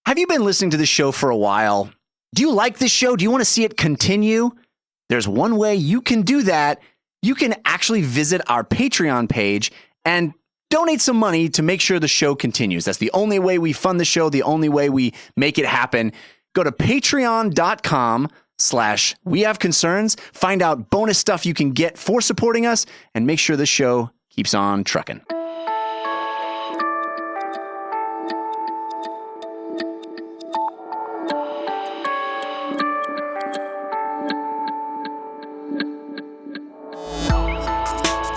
Have you been listening to this show for a while? Do you like this show? Do you want to see it continue? There's one way you can do that. You can actually visit our Patreon page and donate some money to make sure the show continues. That's the only way we fund the show, the only way we make it happen. Go to patreon.com/wehaveconcerns, find out bonus stuff you can get for supporting us, and make sure the show keeps on trucking.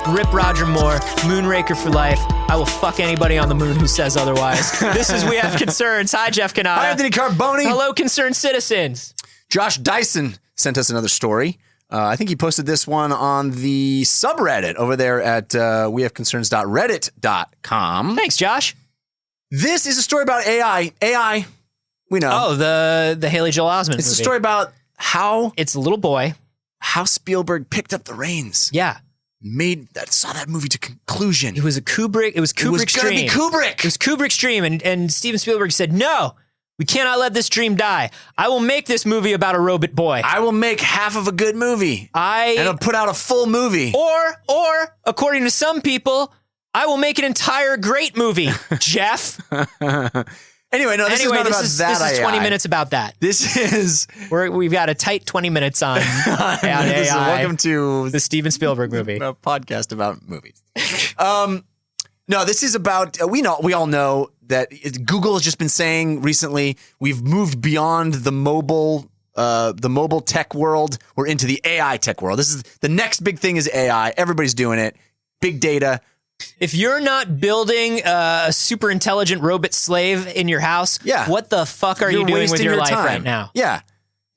Rip Roger Moore, Moonraker for life. I will fuck anybody on the moon who says otherwise. This is We Have Concerns. Hi, Jeff Canada. Hi, Anthony Carboni. Hello, concerned citizens. Josh Dyson sent us another story. I think he posted this one on the subreddit over there at wehaveconcerns.reddit.com. Thanks, Josh. This is a story about AI. AI, we know. Oh, the Haley Joel Osment It's movie. a story about how It's a little boy. Spielberg picked up the reins. Yeah. Saw that movie to conclusion. It was Kubrick's It was dream. gonna be Kubrick. It was Kubrick's dream, and Steven Spielberg said, no, we cannot let this dream die. I will make this movie about a robot boy. I will make half of a good movie. And I'll put out a full movie. Or, according to some people, I will make an entire great movie, Jeff. Anyway, no, this is not about that. This is 20 minutes about that. This is... We've got a tight 20 minits on AI. Welcome to the Steven Spielberg movie. A podcast about movies. No, this is about... we all know that Google has just been saying recently, we've moved beyond the mobile tech world. We're into the AI tech world. This is the next big thing is AI. Everybody's doing it. Big data. If you're not building a super intelligent robot slave in your house, what the fuck are you doing with your life right now? Yeah.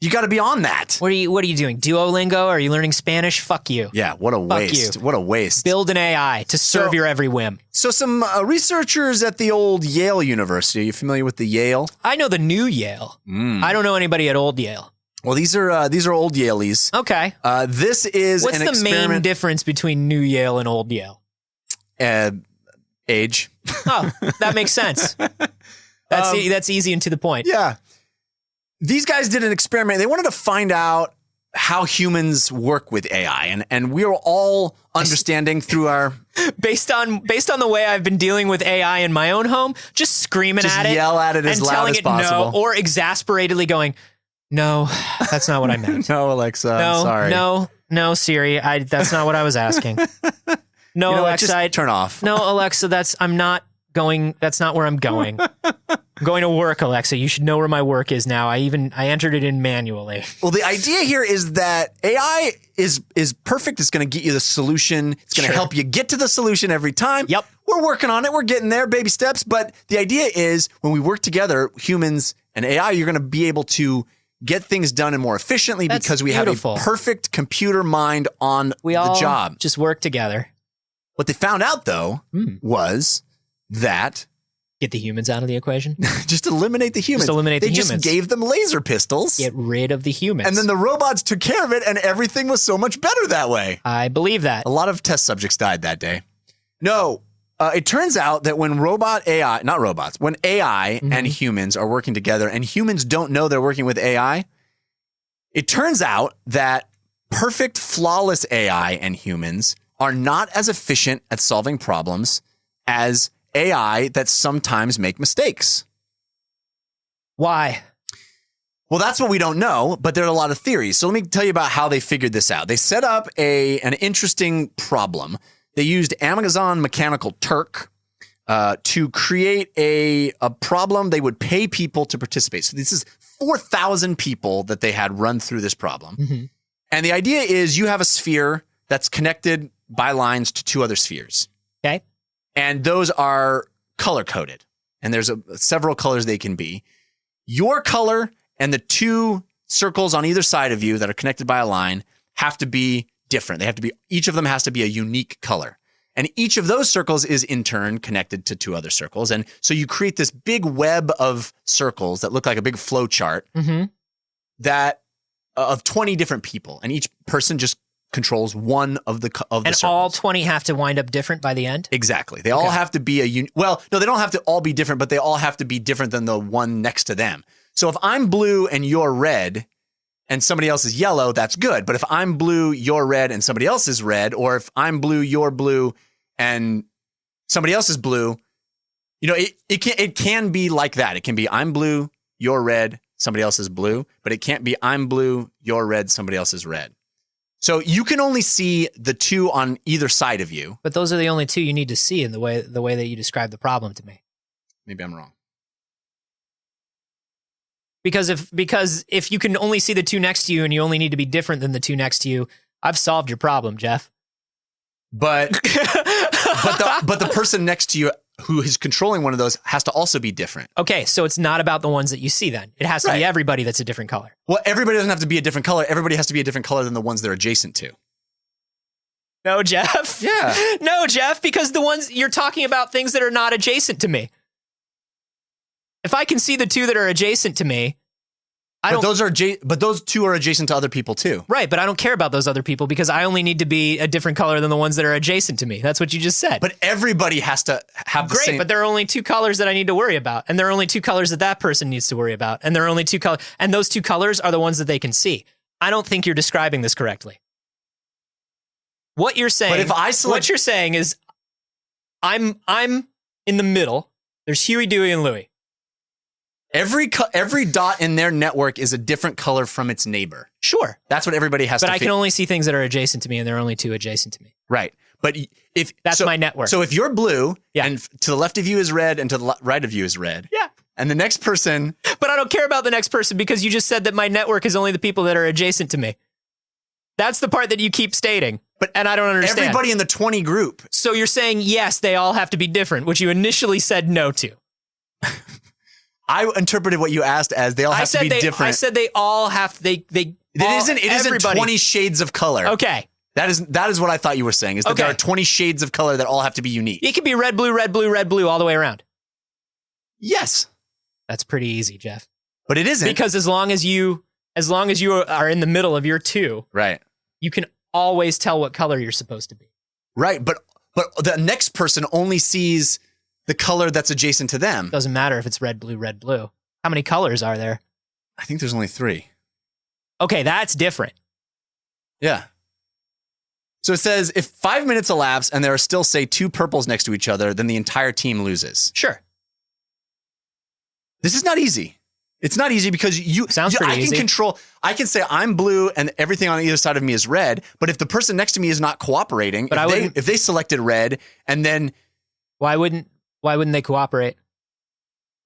You got to be on that. What are you doing? Duolingo? Are you learning Spanish? Fuck you. Yeah, what a waste. What a waste. Build an AI to serve your every whim. So some researchers at the old Yale University, are you familiar with the Yale? I know the new Yale. I don't know anybody at old Yale. Well, these are old Yaleys. Okay. This is What's an the experiment. main difference between new Yale and old Yale? Age. Oh, that makes sense. That's easy and to the point. Yeah. These guys did an experiment. They wanted to find out how humans work with AI, and we are all understanding through our based on the way I've been dealing with AI in my own home, just screaming at it, yell at it as loud as possible, no, or exasperately going, "No, that's not what I meant." No, Alexa, I'm sorry. No, Siri, that's not what I was asking. No, you know Alexa, just turn off. No, Alexa, that's not where I'm going. I'm going to work, Alexa. You should know where my work is now. I entered it in manually. Well, the idea here is that AI is perfect. It's going to get you the solution. It's going to help you get to the solution every time. Yep. We're working on it. We're getting there, baby steps. But the idea is when we work together, humans and AI, you're going to be able to get things done and more efficiently because we have a perfect computer mind on the job. Just work together. What they found out, though, was that... Get the humans out of the equation? Just eliminate the humans. They just gave them laser pistols. Get rid of the humans. And then the robots took care of it, and everything was so much better that way. I believe that. A lot of test subjects died that day. No, it turns out that when when AI and humans are working together, and humans don't know they're working with AI, it turns out that perfect, flawless AI and humans are not as efficient at solving problems as AI that sometimes make mistakes. Why? Well, that's what we don't know, but there are a lot of theories. So let me tell you about how they figured this out. They set up an interesting problem. They used Amazon Mechanical Turk to create a problem. They would pay people to participate. So this is 4,000 people that they had run through this problem. Mm-hmm. And the idea is you have a sphere that's connected by lines to two other spheres. Okay. And those are color-coded. And there's several colors they can be. Your color and the two circles on either side of you that are connected by a line have to be different. Each of them has to be a unique color. And each of those circles is in turn connected to two other circles. And so you create this big web of circles that look like a big flow chart that of 20 different people. And each person just controls one of the And circles. all 20 have to wind up different by the end? Exactly. They all have to be well, no, they don't have to all be different, but they all have to be different than the one next to them. So if I'm blue and you're red and somebody else is yellow, that's good. But if I'm blue, you're red, and somebody else is red, or if I'm blue, you're blue, and somebody else is blue, it can be like that. It can be I'm blue, you're red, somebody else is blue, but it can't be I'm blue, you're red, somebody else is red. So you can only see the two on either side of you. But those are the only two you need to see in the way that you describe the problem to me. Maybe I'm wrong. Because if you can only see the two next to you and you only need to be different than the two next to you, I've solved your problem, Jeff. But the person next to you who is controlling one of those has to also be different. Okay, so it's not about the ones that you see then. It has to be everybody that's a different color. Well, everybody doesn't have to be a different color. Everybody has to be a different color than the ones they're adjacent to. No, Jeff. Yeah. No, Jeff, because the ones you're talking about things that are not adjacent to me. If I can see the two that are adjacent to me, but those two are adjacent to other people too. Right, but I don't care about those other people because I only need to be a different color than the ones that are adjacent to me. That's what you just said. But everybody has to have the same. Great, but there are only two colors that I need to worry about, and there are only two colors that person needs to worry about, and there are only two colors, and those two colors are the ones that they can see. I don't think you're describing this correctly. What you're saying, but if I select, what you're saying is, I'm in the middle. There's Huey, Dewey, and Louie. Every dot in their network is a different color from its neighbor. Sure. That's what everybody has to But I can only see things that are adjacent to me, and there are only two adjacent to me. Right. But if that's my network. So if you're blue, and to the left of you is red, and to the right of you is red. Yeah. And the next person. But I don't care about the next person because you just said that my network is only the people that are adjacent to me. That's the part that you keep stating. And I don't understand. Everybody in the 20 group. So you're saying, yes, they all have to be different, which you initially said no to. I interpreted what you asked as they all have to be different. I said they all have it isn't 20 shades of color. Okay. That is what I thought you were saying, is that there are 20 shades of color that all have to be unique. It could be red, blue, red, blue, red, blue all the way around. Yes. That's pretty easy, Jeff. But it isn't. Because as long as you are in the middle of your two, right, you can always tell what color you're supposed to be. Right, but the next person only sees the color that's adjacent to them. Doesn't matter if it's red, blue, red, blue. How many colors are there? I think there's only 3. Okay, that's different. Yeah. So it says if 5 minutes elapse and there are still, say, 2 purples next to each other, then the entire team loses. Sure. This is not easy. It's not easy because I can say I'm blue and everything on either side of me is red, but if the person next to me is not cooperating, if they selected red and then why wouldn't they cooperate?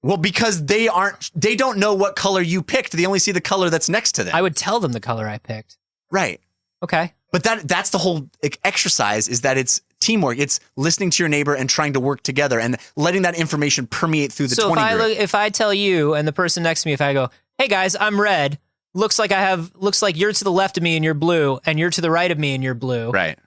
Well, because they don't know what color you picked. They only see the color that's next to them. I would tell them the color I picked. Right. Okay. But that's the whole exercise, is that it's teamwork. It's listening to your neighbor and trying to work together and letting that information permeate through the 20 group. If I tell you and the person next to me, if I go, hey guys, I'm red. Looks like you're to the left of me and you're blue, and you're to the right of me and you're blue. Right.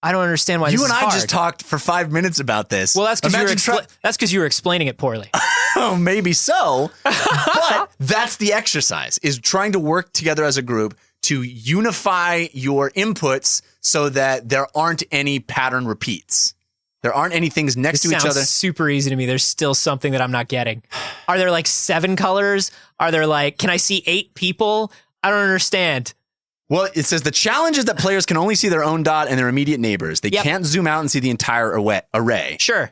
I don't understand why you this is hard. and I just talked for 5 minutes about this. Well, that's because you were explaining it poorly. Oh, maybe so. But that's the exercise, is trying to work together as a group to unify your inputs so that there aren't any pattern repeats. There aren't any things next to each other. Sounds super easy to me. There's still something that I'm not getting. Are there like 7 colors? Are there can I see 8 people? I don't understand. Well, it says the challenge is that players can only see their own dot and their immediate neighbors. They can't zoom out and see the entire array. Sure.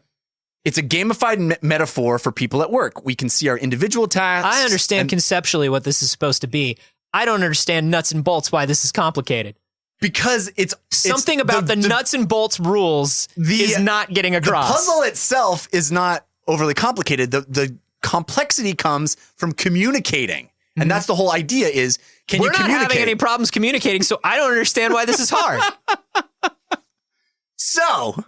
It's a gamified metaphor for people at work. We can see our individual tasks. I understand conceptually what this is supposed to be. I don't understand nuts and bolts why this is complicated. Because it's something about the nuts and bolts rules is not getting across. The puzzle itself is not overly complicated. The complexity comes from communicating. And that's the whole idea is, can you communicate? We're not having any problems communicating, so I don't understand why this is hard. So,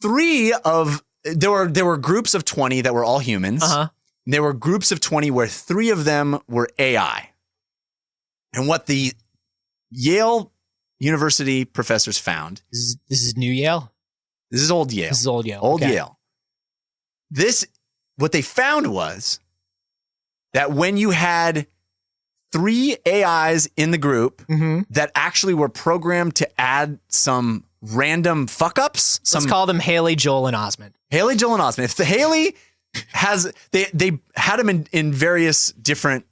there were groups of 20 that were all humans. Uh-huh. There were groups of 20 where 3 of them were AI. And what the Yale University professors found. This is new Yale? This is old Yale. This is old Yale. Old Yale. What they found was that when you had 3 AIs in the group that actually were programmed to add some random fuck ups. Let's call them Haley, Joel, and Osmond. Haley, Joel, and Osmond. If the Haley has, they had them in various different.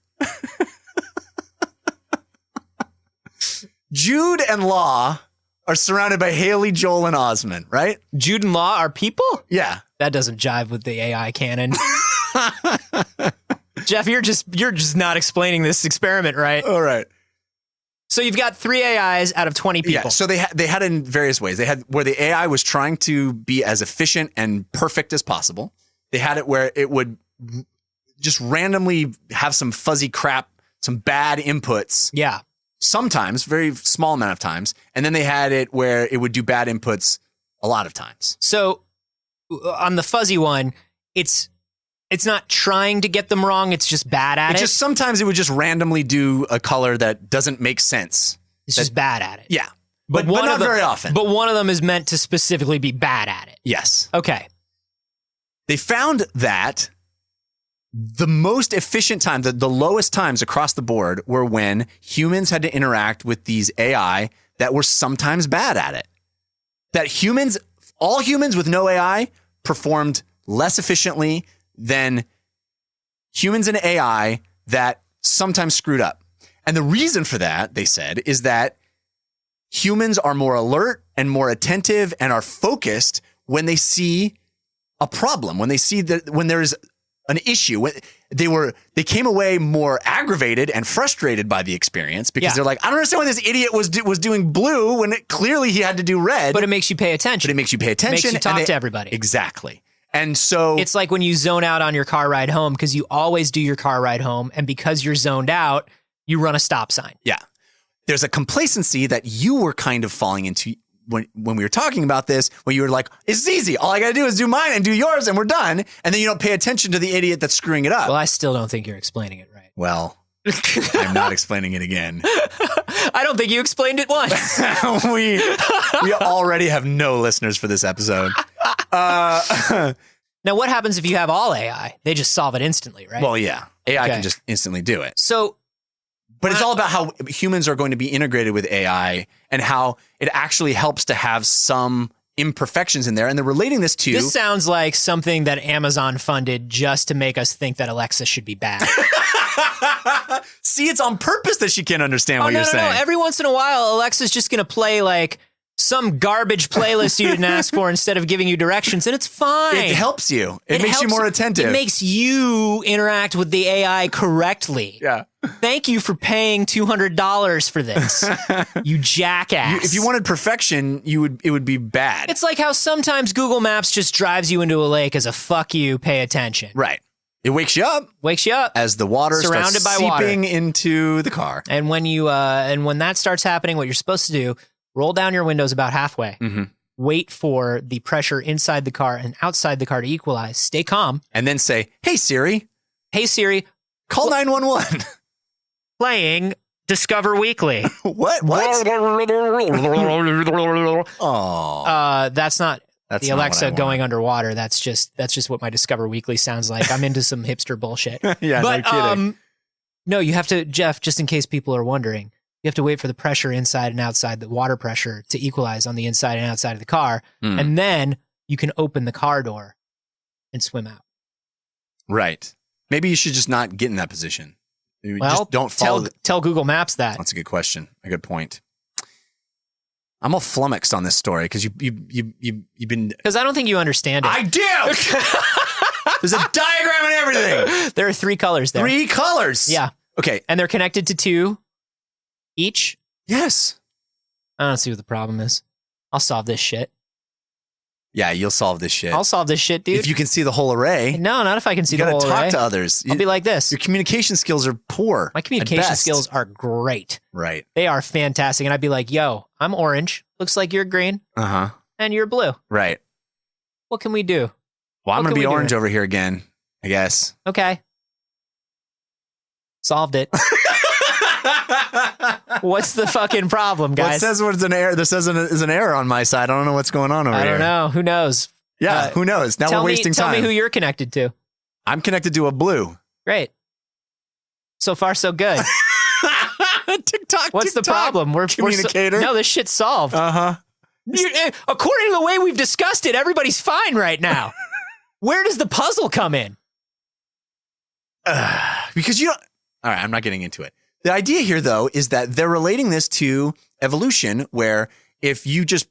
Jude and Law are surrounded by Haley, Joel, and Osmond, right? Jude and Law are people? Yeah. That doesn't jive with the AI canon. Jeff, you're just not explaining this experiment right. All right. So you've got 3 AIs out of 20 people. Yeah. So they had it in various ways. They had where the AI was trying to be as efficient and perfect as possible. They had it where it would just randomly have some fuzzy crap, some bad inputs. Yeah. Sometimes, very small amount of times. And then they had it where it would do bad inputs a lot of times. So on the fuzzy one, it's not trying to get them wrong. It's just bad at it. Just sometimes it would just randomly do a color that doesn't make sense. It's just bad at it. Yeah. But not very often. But one of them is meant to specifically be bad at it. Yes. Okay. They found that the most efficient time, the lowest times across the board were when humans had to interact with these AI that were sometimes bad at it. That all humans with no AI performed less efficiently than humans and AI that sometimes screwed up. And the reason for that, they said, is that humans are more alert and more attentive and are focused when they see a problem, when they see that when there's an issue. When they came away more aggravated and frustrated by the experience because they're like, I don't understand why this idiot was doing blue when clearly he had to do red. But it makes you pay attention. Makes you talk to everybody. Exactly. And so it's like when you zone out on your car ride home because you always do your car ride home. And because you're zoned out, you run a stop sign. Yeah. There's a complacency that you were kind of falling into when we were talking about this, when you were like, it's easy. All I got to do is do mine and do yours and we're done. And then you don't pay attention to the idiot that's screwing it up. Well, I still don't think you're explaining it right. Well, I'm not explaining it again. I don't think you explained it once. we already have no listeners for this episode. Now, what happens if you have all AI? They just solve it instantly, right? Well, yeah. AI can just instantly do it. So, but it's all about how humans are going to be integrated with AI and how it actually helps to have some imperfections in there. And they're relating this to... This sounds like something that Amazon funded just to make us think that Alexa should be bad. See, it's on purpose that she can't understand what you're saying. No. Every once in a while, Alexa's just going to play like some garbage playlist you didn't ask for instead of giving you directions, and it's fine. It helps you. It makes you more attentive. It makes you interact with the AI correctly. Yeah. Thank you for paying $200 for this, you jackass. If you wanted perfection, it would be bad. It's like how sometimes Google Maps just drives you into a lake as a fuck you, pay attention. Right. It wakes you up. As the water surrounded by seeping into the car. And when when that starts happening, what you're supposed to do, roll down your windows about halfway. Mm-hmm. Wait for the pressure inside the car and outside the car to equalize. Stay calm. And then say, hey, Siri. Hey, Siri. Call 911. Playing Discover Weekly. What? Oh. That's not the Alexa going underwater. That's just what my Discover Weekly sounds like. I'm into some hipster bullshit. Yeah, but, no kidding. No, you have to, Jeff, just in case people are wondering, you have to wait for the pressure inside and outside, the water pressure to equalize on the inside and outside of the car. And then you can open the car door and swim out. Right. Maybe you should just not get in that position. Well, just don't follow. Tell Google Maps that. That's a good question. A good point. I'm all flummoxed on this story because you've been. Because I don't think you understand it. I do. There's a diagram and everything. There are 3 colors there. 3 colors. Yeah. Okay. And they're connected to 2 each. Yes. I don't see what the problem is. I'll solve this shit. Yeah, you'll solve this shit. I'll solve this shit, dude. If you can see the whole array. No, not if I can see the whole array. You gotta talk to others. I'll be like this. Your communication skills are poor. My communication skills are great. Right. They are fantastic. And I'd be like, yo, I'm orange. Looks like you're green. Uh-huh. And you're blue. Right. What can we do? Well, I'm going to be orange over here again, I guess. Okay. Solved it. What's the fucking problem, guys? Well, it says it's an error. This says is an error on my side. I don't know what's going on over here. I don't know. Who knows? Yeah, who knows? Now we're wasting time. Tell me who you're connected to. I'm connected to a blue. Great. So far, so good. TikTok. What's the problem? We're communicator. No, this shit's solved. Uh-huh. According to the way we've discussed it, everybody's fine right now. Where does the puzzle come in? Because you don't. All right, I'm not getting into it. The idea here, though, is that they're relating this to evolution, where if you just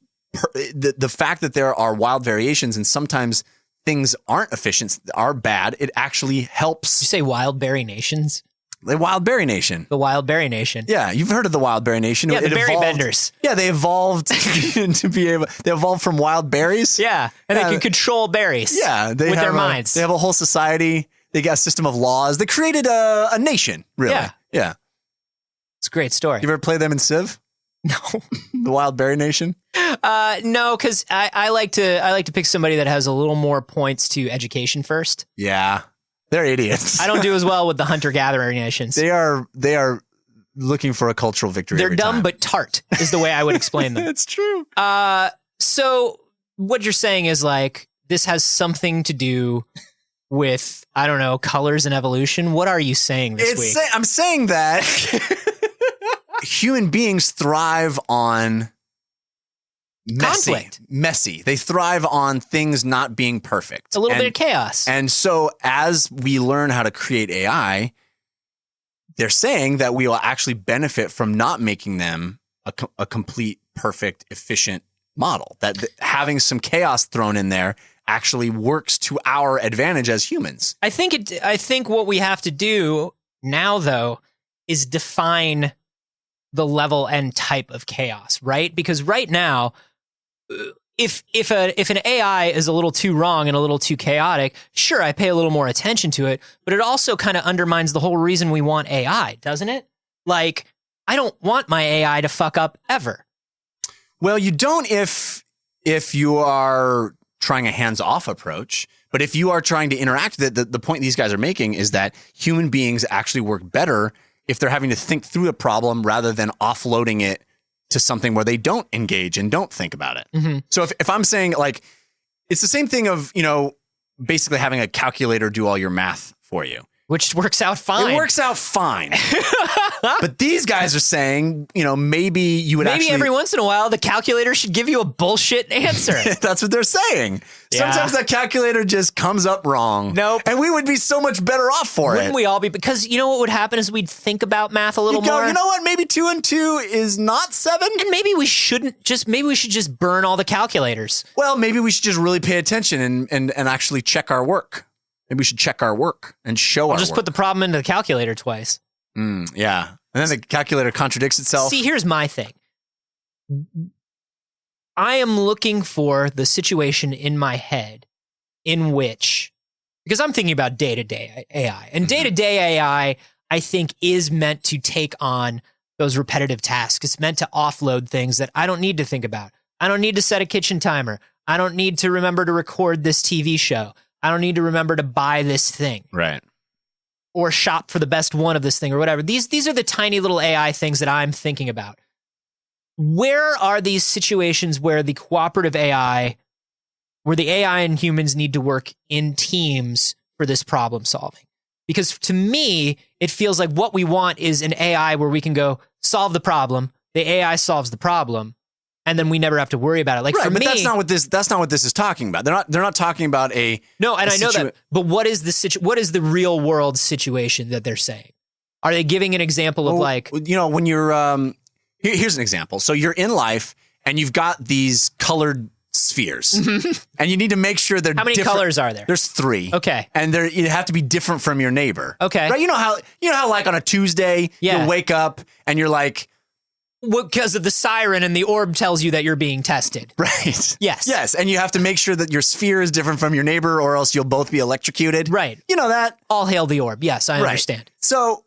the fact that there are wild variations and sometimes things aren't efficient, are bad, it actually helps. You say wild berry nations? The Wild Berry Nation. The Wild Berry Nation. Yeah, you've heard of the Wild Berry Nation. Yeah, the It berry evolved- benders. Yeah, they evolved to be able. They evolved from wild berries. Yeah, and they can control berries. Yeah, with their minds. They have a whole society. They got a system of laws. They created a nation. Really. Yeah. It's a great story. You ever play them in Civ? No. The Wild Berry Nation? No, because I like to pick somebody that has a little more points to education first. Yeah. They're idiots. I don't do as well with the hunter-gatherer nations. They are looking for a cultural victory. They're every dumb time. but tart is the way I would explain them. It's true. So what you're saying is like this has something to do with, I don't know, colors and evolution. What are you saying this week? I'm saying that human beings thrive on conflict. Messy. They thrive on things not being perfect. A little bit of chaos. And so as we learn how to create AI, they're saying that we will actually benefit from not making them a complete, perfect, efficient model. That having some chaos thrown in there actually works to our advantage as humans. I think what we have to do now, though, is define the level and type of chaos, right? Because right now, if an AI is a little too wrong and a little too chaotic, sure, I pay a little more attention to it, but it also kind of undermines the whole reason we want AI, doesn't it? Like, I don't want my AI to fuck up ever. Well, you don't if you are trying a hands-off approach, but if you are trying to interact, the point these guys are making is that human beings actually work better if they're having to think through a problem rather than offloading it to something where they don't engage and don't think about it. Mm-hmm. So if I'm saying, like, it's the same thing of, basically having a calculator do all your math for you. Which works out fine. It works out fine. But these guys are saying, maybe you would Maybe every once in a while, the calculator should give you a bullshit answer. That's what they're saying. Yeah. Sometimes that calculator just comes up wrong. Nope. And we would be so much better off for Wouldn't it. we all be? Because you know what would happen is we'd think about math a little You go, more. you know what? Maybe 2 and 2 is not 7. And maybe we should just burn all the calculators. Well, maybe we should just really pay attention and actually check our work. Maybe we should check our work and show our Just work. put the problem into the calculator twice. Yeah. And then the calculator contradicts itself. See, here's my thing. I am looking for the situation in my head in which, because I'm thinking about day-to-day AI, and day-to-day AI, I think, is meant to take on those repetitive tasks. It's meant to offload things that I don't need to think about. I don't need to set a kitchen timer. I don't need to remember to record this TV show. I don't need to remember to buy this thing. Right. Or shop for the best one of this thing or whatever. These are the tiny little AI things that I'm thinking about. Where are these situations where the cooperative AI, where the AI and humans need to work in teams for this problem solving? Because to me, it feels like what we want is an AI where we can go solve the problem. The AI solves the problem. And then we never have to worry about it. Like, right, for but me, that's not what this is talking about. They're not talking about a no, and a I know situa- that. But what is what is the real world situation that they're saying? Are they giving an example of like, when you're here's an example. So you're in life and you've got these colored spheres, and you need to make sure they're how many different. colors are there? There's 3. Okay. And you have to be different from your neighbor. Okay. Right? You know how like on a Tuesday Yeah. you wake up and you're like, Because of the siren and the orb tells you that you're being tested. right. Yes. Yes. And you have to make sure that your sphere is different from your neighbor or else you'll both be electrocuted. Right. You know that? All hail the orb. Yes, I understand. So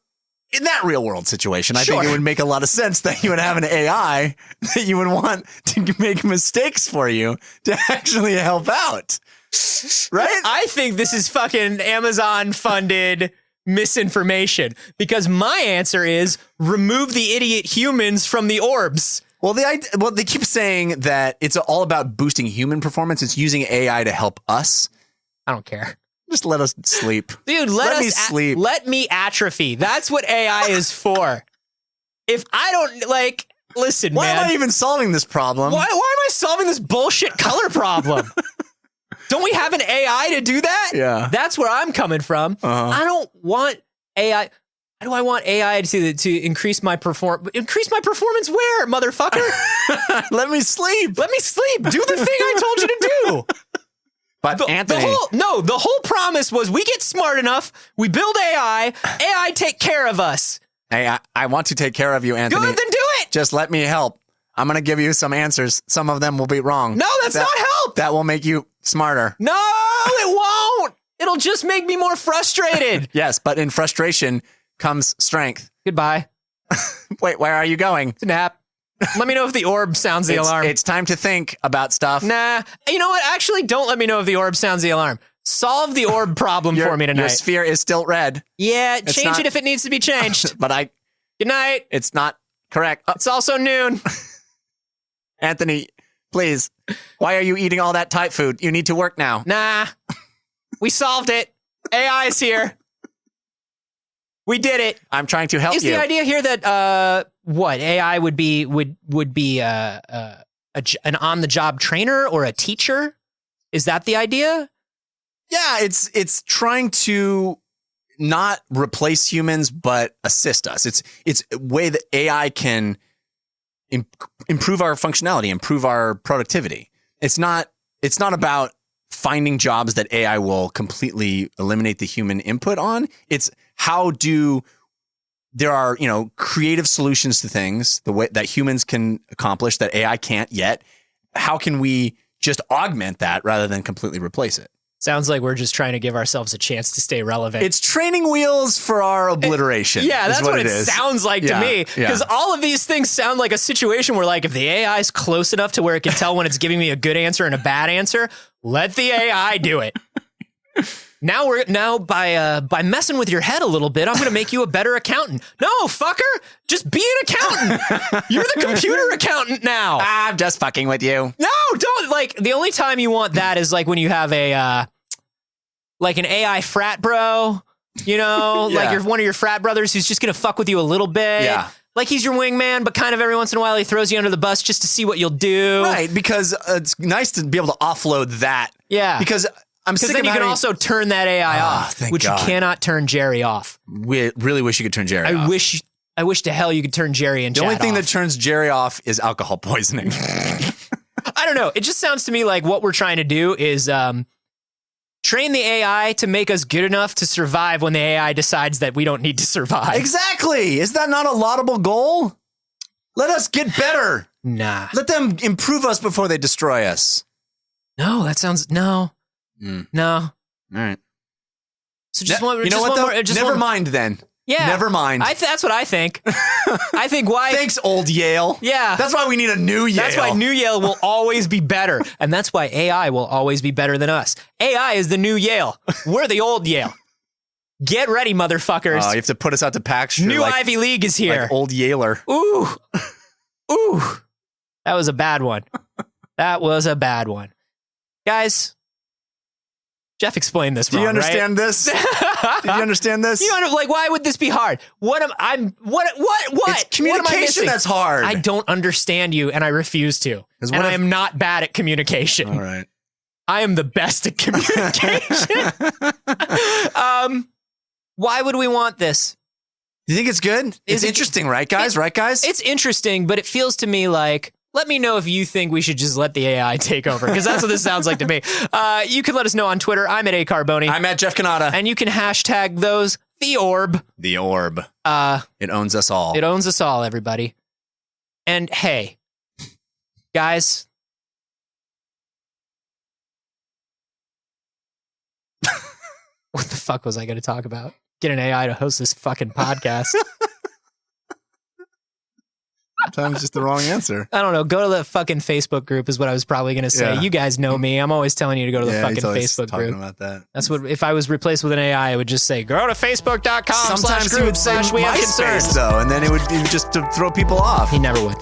in that real world situation, I think Sure. it would make a lot of sense that you would have an AI that you would want to make mistakes for you to actually help out. Right? I think this is fucking Amazon funded misinformation because my answer is remove the idiot humans from the orbs. Well, they keep saying that it's all about boosting human performance. It's using AI to help us. I don't care. Just let us sleep. Dude, Let me sleep. Let me atrophy. That's what AI is for. if I don't like, listen, Why man. am I even solving this problem? Why am I solving this bullshit color problem? Don't we have an AI to do that? Yeah. That's where I'm coming from. I don't want AI. Why do I want AI to increase my Increase my performance where, motherfucker? Let me sleep. Let me sleep. Do the thing I told you to do. But Anthony, the whole promise was we get smart enough, we build AI take care of us. hey, I want to take care of you, Anthony. Good, then do it. Just let me help. I'm going to give you some answers. Some of them will be wrong. No, that's not help. That will make you smarter. No, it won't. It'll just make me more frustrated. Yes, but in frustration comes strength. Goodbye. Wait, where are you going? It's a nap. Let me know if the orb sounds the alarm. It's time to think about stuff. Nah. You know what? Actually, don't let me know if the orb sounds the alarm. Solve the orb problem for me tonight. Your sphere is still red. Yeah, change it if it needs to be changed. But Good night. it's not correct. It's also noon. Anthony, please. Why are you eating all that Thai food? You need to work now. Nah. We solved it. AI is here. We did it. I'm trying to help you. Is the idea here that AI would be an on-the-job trainer or a teacher? Is that the idea? Yeah, it's trying to not replace humans but assist us. It's a way that AI can improve our functionality, improve our productivity. It's not about finding jobs that AI will completely eliminate the human input on. It's there are creative solutions to things the way that humans can accomplish that AI can't yet. How can we just augment that rather than completely replace it? Sounds like we're just trying to give ourselves a chance to stay relevant. It's training wheels for our obliteration. Yeah, that's what it is. sounds like to me. Because all of these things sound like a situation where, like, if the AI is close enough to where it can tell when it's giving me a good answer and a bad answer, let the AI do it. Now by messing with your head a little bit, I'm going to make you a better accountant. No, fucker, just be an accountant. You're the computer accountant now. I'm just fucking with you. No, don't. Like, the only time you want that is like when you have an AI frat bro, like you're one of your frat brothers who's just going to fuck with you a little bit. Yeah. Like he's your wingman, but kind of every once in a while he throws you under the bus just to see what you'll do. Right, because it's nice to be able to offload that. Yeah. Because I'm sick of then you having... can also turn that AI off, which God. You cannot turn Jerry off. We really wish you could turn Jerry off. I wish to hell you could turn Jerry and Chad off. The only thing that turns Jerry off is alcohol poisoning. I don't know. It just sounds to me like what we're trying to do is train the AI to make us good enough to survive when the AI decides that we don't need to survive. Exactly. Is that not a laudable goal? Let us get better. Nah. Let them improve us before they destroy us. No, that sounds... No. No. All right. So just one. You know what, though? Never mind then. Yeah. Never mind. That's what I think. I think why... Thanks, old Yale. Yeah. That's why we need a new Yale. That's why new Yale will always be better. And that's why AI will always be better than us. AI is the new Yale. We're the old Yale. Get ready, motherfuckers. Oh, you have to put us out to PAX. New Ivy League is here. Like old Yaler. Ooh. Ooh. That was a bad one. That was a bad one. Guys... Jeff explained this wrong, Do you understand right? this? Do you understand this? Why would this be hard? What? It's communication that's hard. I don't understand you, and I refuse to. And I am not bad at communication. All right. I am the best at communication. Why would we want this? Do you think it's good? It's interesting, right, guys? It's interesting, but it feels to me like... Let me know if you think we should just let the AI take over, because that's what this sounds like to me. You can let us know on Twitter. I'm at @Carboni. I'm at Jeff Canada. And you can hashtag those the orb. The orb. It owns us all. It owns us all, everybody. And hey, guys. What the fuck was I going to talk about? Get an AI to host this fucking podcast. Sometimes just the wrong answer. I don't know. Go to the fucking Facebook group is what I was probably going to say. Yeah. You guys know me. I'm always telling you to go to the fucking he's always Facebook talking group. About that. That's what, if I was replaced with an AI, I would just say, go to facebook.com/group/we have concerns. though, and then it would be just to throw people off. He never would.